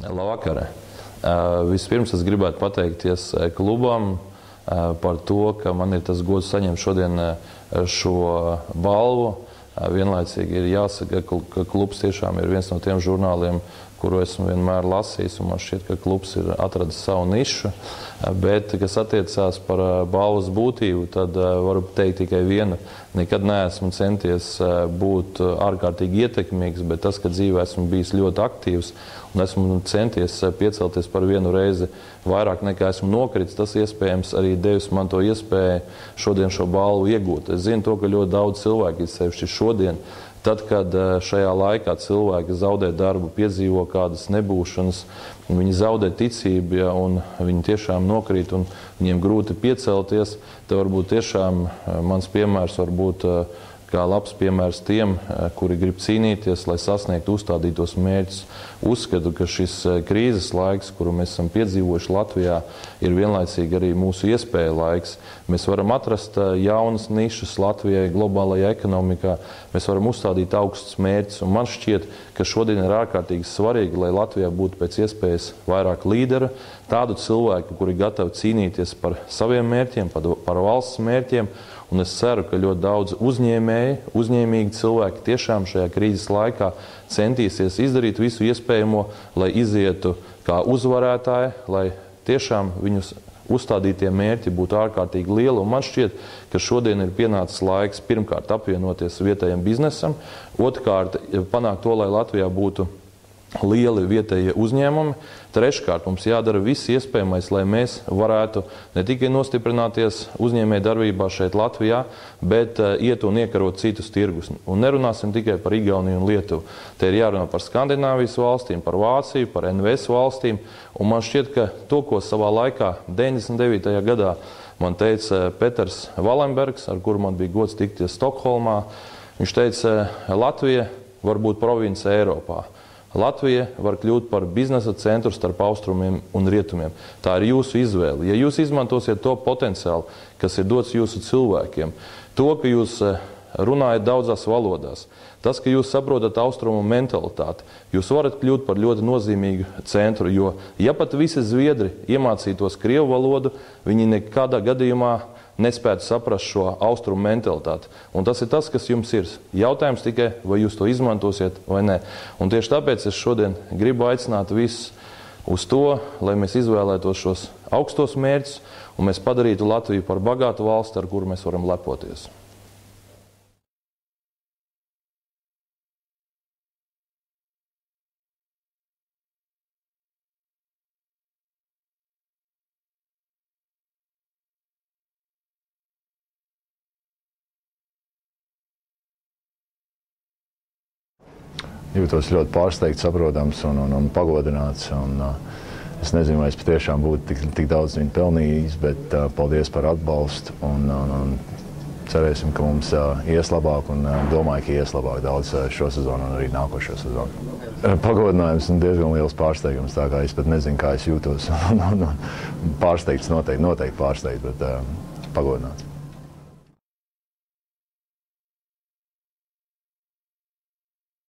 Labvakar. Vispirms es gribētu pateikties klubam par to, ka man ir tas gods saņemt šodien šo balvu. Vienlaicīgi ir jāsaka, ka klubs tiešām ir viens no tiem žurnāliem, kuru esmu vienmēr lasījis, un man šķiet, ka klubs ir atradis savu nišu. Bet, kas attiecās par balvas būtību, tad varu teikt tikai vienu. Nekad neesmu centies būt ārkārtīgi ietekmīgs, bet tas, ka dzīvē esmu bijis ļoti aktīvs un esmu centies piecelties par vienu reizi vairāk nekā esmu nokritis, tas iespējams arī devis man to iespēju šodien šo balvu iegūt. Es zinu to, ka ļoti daudz cilvēku, sevišķi šodien, tad, kad šajā laikā cilvēki zaudē darbu, piedzīvo kādas nebūšanas, viņi zaudē ticību, ja, un viņi tiešām nokrīt un viņiem grūti piecelties, tad varbūt tiešām mans piemērs var būt kā labs piemērs tiem, kuri grib cīnīties, lai sasniegtu uzstādītos mērķus. Uzskatu, ka šis krīzes laiks, kuru mēs esam piedzīvojuši Latvijā, ir vienlaicīgi arī mūsu iespēja laiks. Mēs varam atrast jaunas nišas Latvijai, globālajā ekonomikā, mēs varam uzstādīt augstus mērķus, un man šķiet, ka šodien ir ārkārtīgi svarīgi, lai Latvijā būtu pēc iespējas vairāk līderu, tādu cilvēku, kuri gatavi cīnīties par saviem mērķiem, par valsts mērķiem. Un es ceru, ka ļoti daudz uzņēmīgi cilvēki tiešām šajā krīzes laikā centīsies izdarīt visu iespējamo, lai izietu kā uzvarētāji, lai tiešām viņus uzstādītie mērķi būtu ārkārtīgi lieli. Un man šķiet, ka šodien ir pienācis laiks pirmkārt apvienoties vietējiem biznesam, otrkārt panākt to, lai Latvijā būtu lieli vietējie uzņēmumi. Treškārt, mums jādara viss iespējamais, lai mēs varētu ne tikai nostiprināties uzņēmēju darbībā šeit Latvijā, bet iet un iekarot citus tirgus. Un nerunāsim tikai par Igauniju un Lietuvu. Te ir jārunā par Skandināvijas valstīm, par Vāciju, par NVS valstīm. Un man šķiet, ka to, ko savā laikā 99. gadā man teica Peters Valenbergs, ar kuru man bija gods tikties Stokholmā, viņš teica, Latvija var būt province Eiropā. Latvija var kļūt par biznesa centru starp austrumiem un rietumiem. Tā ir jūsu izvēle. Ja jūs izmantosiet to potenciālu, kas ir dots jūsu cilvēkiem, to, ka jūs runājat daudzās valodās, tas, ka jūs saprotat austrumu mentalitāti, jūs varat kļūt par ļoti nozīmīgu centru, jo ja pat visi zviedri iemācītos krievu valodu, viņi nekādā gadījumā nespētu saprast šo austrumu mentalitāti. Un tas ir tas, kas jums ir. Jautājums tikai, vai jūs to izmantosiet vai nē. Un tieši tāpēc es šodien gribu aicināt visus uz to, lai mēs izvēlētos šos augstos mērķus un mēs padarītu Latviju par bagātu valsti, ar kuru mēs varam lepoties. Jūtos ļoti pārsteigts, saprotams un pagodināts. Es nezinu, vai es patiešām būtu tik daudz viņu pelnījis, bet paldies par atbalstu. Cerēsim, ka mums ies labāk un domāju, ka ies labāk daudz šo sezonu un arī nākošo sezonu. Pagodinājums un diezgan liels pārsteigums, tā kā es pat nezinu, kā es jūtos. Pārsteigts noteikti pārsteigts, bet pagodināts.